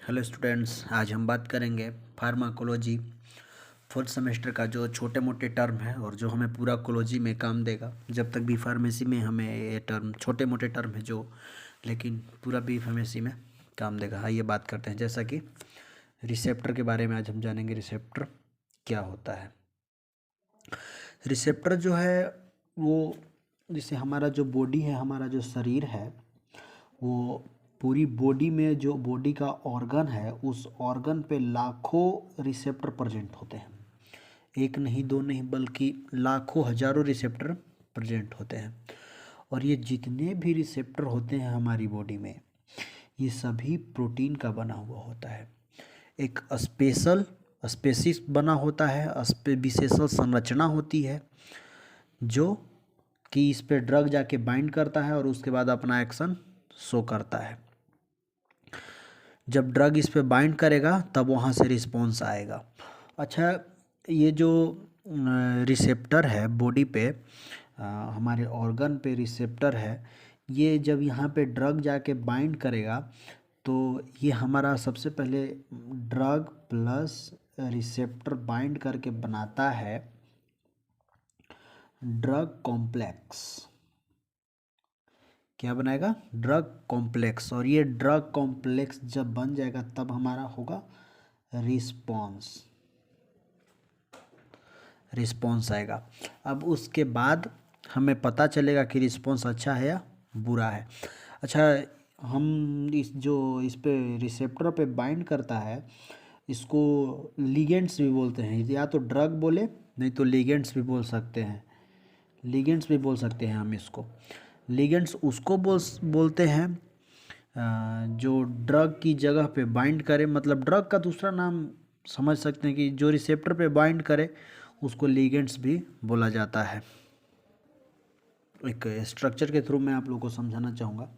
Hello students, आज हम बात करेंगे फार्माकोलॉजी फोर्थ सेमेस्टर का जो छोटे मोटे टर्म है और जो हमें पूरा कोलॉजी में काम देगा। जब तक बी फार्मेसी में हमें ये टर्म छोटे मोटे टर्म है जो, लेकिन पूरा बी फार्मेसी में काम देगा। आइए बात करते हैं। जैसा कि रिसेप्टर के बारे में आज हम जानेंगे। रिसेप्टर क्या होता है। रिसेप्टर जो है वो, जैसे हमारा जो बॉडी है, हमारा जो शरीर है, वो पूरी बॉडी में जो बॉडी का ऑर्गन है, उस ऑर्गन पे लाखों रिसेप्टर प्रेजेंट होते हैं। एक नहीं, दो नहीं, बल्कि लाखों हजारों रिसेप्टर प्रेजेंट होते हैं। और ये जितने भी रिसेप्टर होते हैं हमारी बॉडी में, ये सभी प्रोटीन का बना हुआ होता है। एक स्पेशल स्पेसिस बना होता है, विशेषल संरचना होती है जो कि इस पे ड्रग जाके बाइंड करता है और उसके बाद अपना एक्शन शो करता है। जब ड्रग इस पे बाइंड करेगा तब वहाँ से रिस्पॉन्स आएगा। अच्छा, ये जो रिसेप्टर है बॉडी पे, हमारे ऑर्गन पे रिसेप्टर है, ये जब यहाँ पे ड्रग जाके बाइंड करेगा तो ये हमारा सबसे पहले ड्रग प्लस रिसेप्टर बाइंड करके बनाता है ड्रग कॉम्प्लेक्स। क्या बनाएगा? Drug complex. और ये ड्रग कॉम्प्लेक्स जब बन जाएगा तब हमारा होगा रिस्पॉन्स आएगा। अब उसके बाद हमें पता चलेगा कि रिस्पॉन्स अच्छा है या बुरा है। अच्छा, हम इस पे रिसेप्टर पे बाइंड करता है, इसको लिगेंड्स भी बोलते हैं। या तो ड्रग बोले, नहीं तो लिगेंड्स भी बोल सकते हैं। लिगेंड्स भी बोल सकते हैं हम इसको। लिगेंड्स उसको बोलते हैं जो ड्रग की जगह पे बाइंड करे, मतलब ड्रग का दूसरा नाम समझ सकते हैं कि जो रिसेप्टर पे बाइंड करे उसको लिगेंड्स भी बोला जाता है। एक स्ट्रक्चर के थ्रू मैं आप लोगों को समझाना चाहूँगा।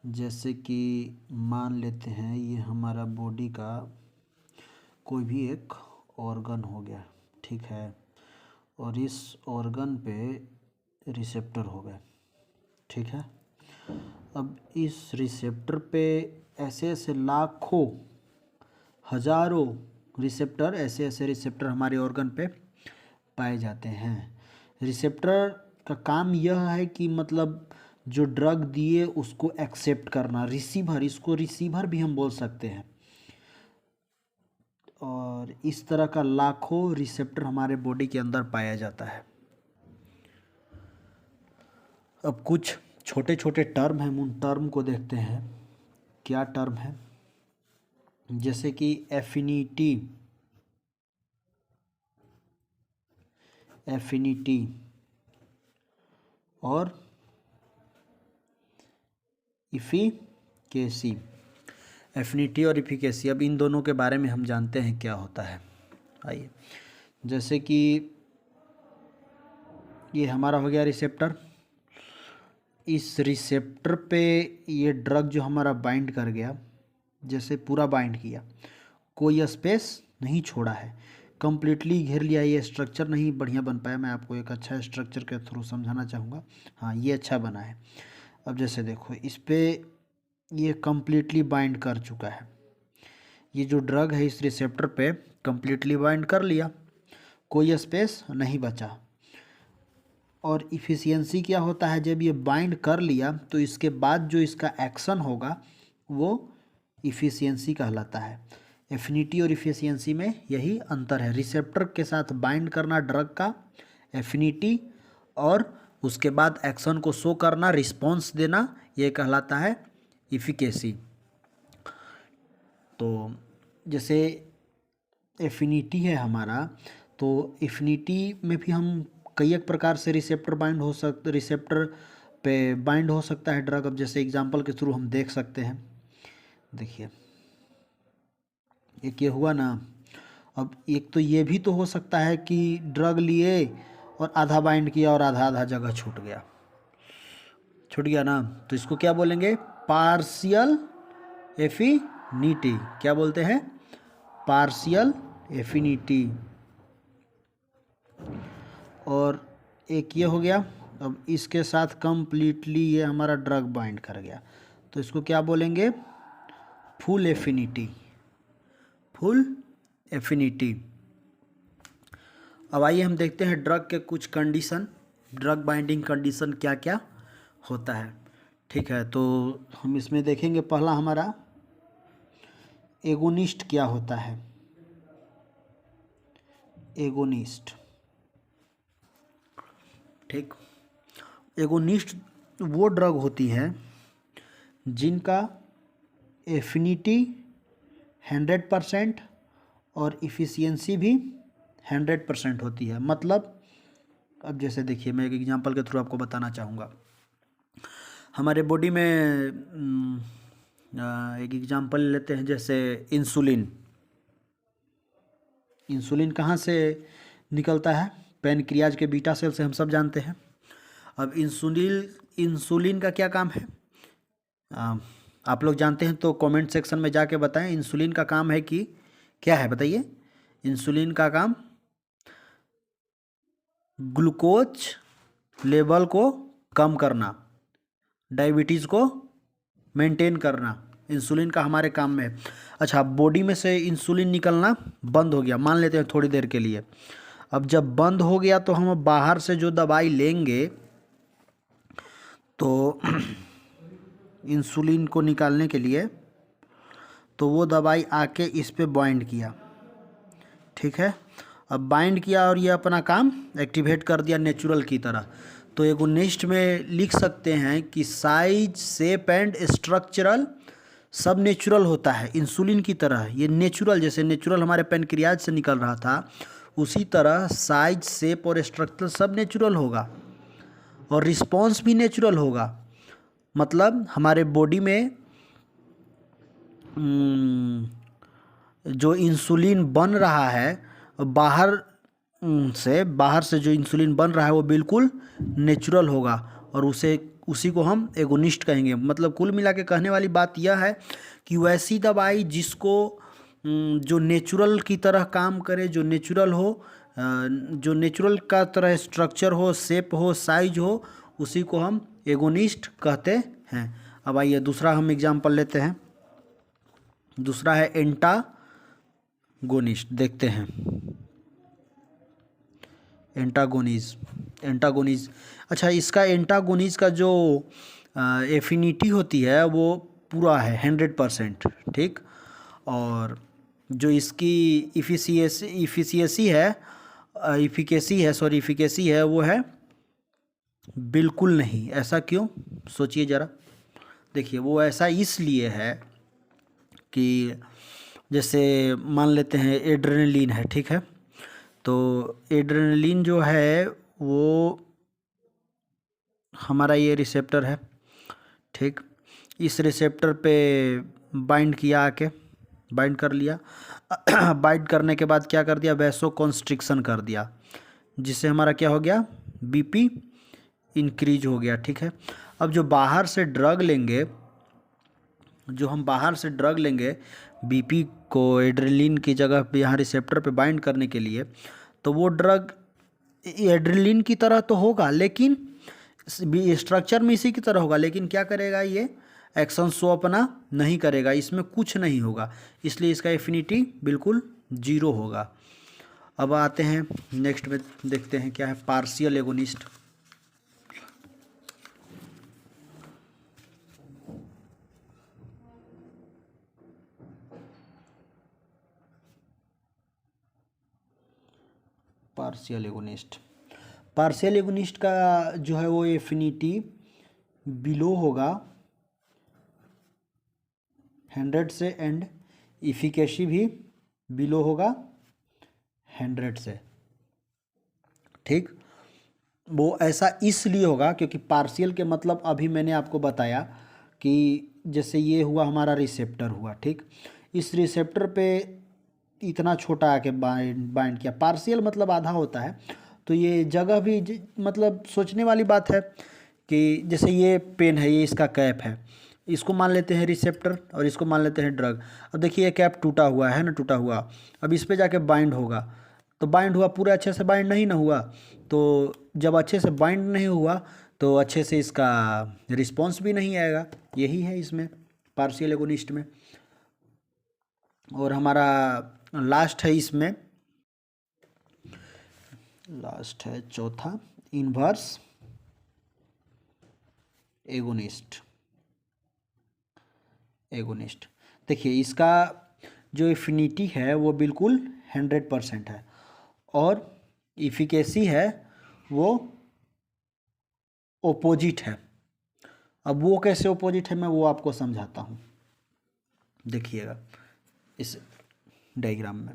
जैसे कि मान लेते हैं ये हमारा बॉडी का कोई भी एक ऑर्गन हो गया, ठीक है, और इस ऑर्गन पे रिसेप्टर हो गए, ठीक है। अब इस रिसेप्टर पे ऐसे ऐसे लाखों हजारों रिसेप्टर, ऐसे ऐसे रिसेप्टर हमारे ऑर्गन पे पाए जाते हैं। रिसेप्टर का काम यह है कि मतलब जो ड्रग दिए उसको एक्सेप्ट करना, रिसीवर, इसको रिसीवर भी हम बोल सकते हैं। और इस तरह का लाखों रिसेप्टर हमारे बॉडी के अंदर पाया जाता है। अब कुछ छोटे छोटे टर्म हैं, उन टर्म को देखते हैं। क्या टर्म है? जैसे कि एफिनिटी और इफिकेसी। एफिनिटी और इफिकेसी, अब इन दोनों के बारे में हम जानते हैं क्या होता है। आइए, जैसे कि ये हमारा हो गया रिसेप्टर। इस रिसेप्टर पे ये ड्रग जो हमारा बाइंड कर गया, जैसे पूरा बाइंड किया, कोई स्पेस नहीं छोड़ा है, कंप्लीटली घेर लिया। ये स्ट्रक्चर नहीं बढ़िया बन पाया, मैं आपको एक अच्छा स्ट्रक्चर के थ्रू समझाना चाहूँगा। हाँ, ये अच्छा बना है। अब जैसे देखो, इस पे ये कंप्लीटली बाइंड कर चुका है। ये जो ड्रग है इस रिसेप्टर पे कंप्लीटली बाइंड कर लिया, कोई स्पेस नहीं बचा। और इफ़िशियंसी क्या होता है? जब ये बाइंड कर लिया तो इसके बाद जो इसका एक्शन होगा वो इफ़िशियंसी कहलाता है। एफिनिटी और इफ़िशियंसी में यही अंतर है। रिसेप्टर के साथ बाइंड करना ड्रग का एफिनिटी, और उसके बाद एक्शन को शो करना, रिस्पॉन्स देना, ये कहलाता है इफिकेसी। तो जैसे एफिनिटी है हमारा, तो एफिनिटी में भी हम कई एक प्रकार से रिसेप्टर पे बाइंड हो सकता है ड्रग। अब जैसे एग्जांपल के थ्रू हम देख सकते हैं। देखिए, एक ये हुआ ना। अब एक तो ये भी तो हो सकता है कि ड्रग लिए और आधा बाइंड किया और आधा आधा जगह छूट गया ना, तो इसको क्या बोलेंगे? Partial affinity. क्या बोलते हैं? Partial affinity. और एक ये हो गया। अब इसके साथ कंप्लीटली ये हमारा ड्रग बाइंड कर गया, तो इसको क्या बोलेंगे? Full affinity. Full affinity. अब आइए हम देखते हैं ड्रग के कुछ कंडीशन, ड्रग बाइंडिंग कंडीशन क्या क्या होता है। ठीक है, तो हम इसमें देखेंगे पहला हमारा एगोनिस्ट क्या होता है। एगोनिस्ट, ठीक, एगोनिस्ट वो ड्रग होती है जिनका एफिनिटी 100% और इफ़िशियंसी भी 100% होती है। मतलब अब जैसे देखिए, मैं एक एग्जांपल के थ्रू आपको बताना चाहूँगा। हमारे बॉडी में एक एग्जांपल लेते हैं, जैसे इंसुलिन। इंसुलिन कहाँ से निकलता है? पैनक्रियाज के बीटा सेल से, हम सब जानते हैं। अब इंसुलिन का क्या काम है? आप लोग जानते हैं तो कमेंट सेक्शन में जाके बताएं। इंसुलिन का काम है कि क्या है, बताइए। इंसुलिन का काम ग्लूकोज लेवल को कम करना, डायबिटीज़ को मेंटेन करना, इंसुलिन का हमारे काम में है। अच्छा, बॉडी में से इंसुलिन निकलना बंद हो गया, मान लेते हैं थोड़ी देर के लिए। अब जब बंद हो गया तो हम बाहर से जो दवाई लेंगे तो इंसुलिन को निकालने के लिए, तो वो दवाई आके इस पे बाइंड किया, ठीक है। अब बाइंड किया और ये अपना काम एक्टिवेट कर दिया नेचुरल की तरह। तो एगोनिस्ट में लिख सकते हैं कि साइज, शेप एंड स्ट्रक्चरल सब नेचुरल होता है इंसुलिन की तरह। ये नेचुरल, जैसे नेचुरल हमारे पैनक्रियाज से निकल रहा था, उसी तरह साइज, शेप और स्ट्रक्चर सब नेचुरल होगा और रिस्पॉन्स भी नेचुरल होगा। मतलब हमारे बॉडी में जो इंसुलिन बन रहा है बाहर से जो इंसुलिन बन रहा है वो बिल्कुल नेचुरल होगा और उसी को हम एगोनिस्ट कहेंगे। मतलब कुल मिला के कहने वाली बात यह है कि वैसी दवाई जिसको जो नेचुरल की तरह काम करे, जो नेचुरल हो, जो नेचुरल का तरह स्ट्रक्चर हो, शेप हो, साइज हो, उसी को हम एगोनिस्ट कहते हैं। अब आइए दूसरा हम एग्जाम्पल लेते हैं। दूसरा है एंटागोनिस्ट, देखते हैं। एंटागोनिज, अच्छा, इसका एंटागोनिज का जो एफिनिटी होती है वो पूरा है 100%, ठीक। और जो इसकी इफिकेसी है वो है बिल्कुल नहीं। ऐसा क्यों, सोचिए ज़रा। देखिए, वो ऐसा इसलिए है कि जैसे मान लेते हैं एड्रेनलिन है, ठीक है। तो एड्रेनलिन जो है वो हमारा ये रिसेप्टर है, ठीक। इस रिसेप्टर पे बाइंड किया, आके बाइंड कर लिया। बाइंड करने के बाद क्या कर दिया? वैसो कॉन्स्ट्रिक्शन कर दिया, जिससे हमारा क्या हो गया? बीपी इंक्रीज हो गया, ठीक है। अब जो हम बाहर से ड्रग लेंगे बीपी को एड्रेनलिन की जगह पे यहाँ रिसेप्टर पे बाइंड करने के लिए, तो वो ड्रग एड्रेनलिन की तरह तो होगा, लेकिन स्ट्रक्चर में इसी की तरह होगा, लेकिन क्या करेगा? ये एक्शन शो अपना नहीं करेगा, इसमें कुछ नहीं होगा, इसलिए इसका एफिनिटी बिल्कुल 0 होगा। अब आते हैं नेक्स्ट में, देखते हैं क्या है पार्शियल एगोनिस्ट। पार्शियल एगोनिस्ट का जो है वो एफिनिटी बिलो होगा 100 से एंड इफिकेसी भी बिलो होगा 100 से, ठीक। वो ऐसा इसलिए होगा क्योंकि पार्शियल के मतलब अभी मैंने आपको बताया कि जैसे ये हुआ हमारा रिसेप्टर हुआ, ठीक। इस रिसेप्टर पे इतना छोटा आके बाइंड किया। पार्शियल मतलब आधा होता है, तो ये जगह भी मतलब सोचने वाली बात है कि जैसे ये पेन है, ये इसका कैप है, इसको मान लेते हैं रिसेप्टर और इसको मान लेते हैं ड्रग। अब देखिए ये कैप टूटा हुआ है ना, टूटा हुआ। अब इस पे जाके बाइंड होगा, तो बाइंड हुआ, पूरा अच्छे से बाइंड नहीं ना हुआ। तो जब अच्छे से बाइंड नहीं हुआ तो अच्छे से इसका रिस्पॉन्स भी नहीं आएगा। यही है इसमें पार्शियल एगोनिस्ट में। और हमारा लास्ट है इसमें, लास्ट है चौथा, इन्वर्स एगोनिस्ट। एगोनिस्ट देखिए इसका जो एफिनिटी है वो बिल्कुल 100% है, और इफिकेसी है वो ओपोजिट है। अब वो कैसे ओपोजिट है मैं वो आपको समझाता हूँ, देखिएगा इस डायग्राम में।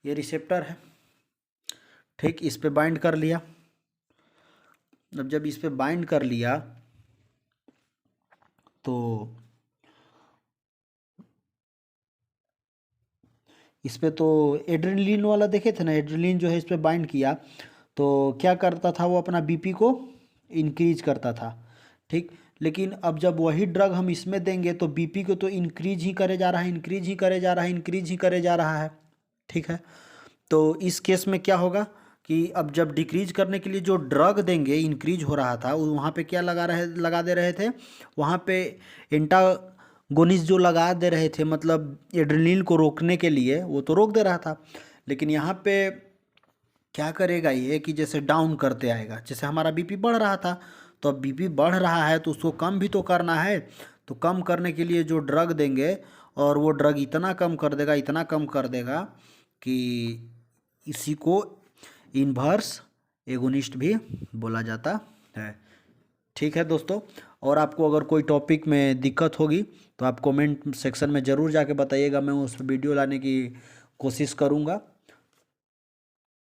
ये रिसेप्टर है, ठीक, इस पे बाइंड कर लिया। अब जब इस पे बाइंड कर लिया तो इस पे तो एड्रेनलिन वाला देखे थे ना, एड्रेनलिन जो है इस पे बाइंड किया तो क्या करता था, वो अपना बीपी को इंक्रीज करता था, ठीक। लेकिन अब जब वही ड्रग हम इसमें देंगे तो बीपी को तो इंक्रीज ही करे जा रहा है, इंक्रीज ही करे जा रहा है, इंक्रीज ही करे जा रहा है, ठीक है। तो इस केस में क्या होगा कि अब जब डिक्रीज करने के लिए जो ड्रग देंगे, इंक्रीज हो रहा था, वहाँ पे क्या लगा दे रहे थे, वहाँ पे एंटागोनिस्ट जो लगा दे रहे थे, मतलब एड्रेनलिन को रोकने के लिए, वो तो रोक दे रहा था। लेकिन यहाँ पे क्या करेगा ये कि जैसे डाउन करते आएगा, जैसे हमारा बीपी बढ़ रहा था, तो अब बीपी बढ़ रहा है तो उसको कम भी तो करना है। तो कम करने के लिए जो ड्रग देंगे, और वो ड्रग इतना कम कर देगा, इतना कम कर देगा कि इसी को इन्वर्स एगोनिस्ट भी बोला जाता है, ठीक है दोस्तों। और आपको अगर कोई टॉपिक में दिक्कत होगी तो आप कमेंट सेक्शन में ज़रूर जाके बताइएगा, मैं उस वीडियो लाने की कोशिश करूँगा।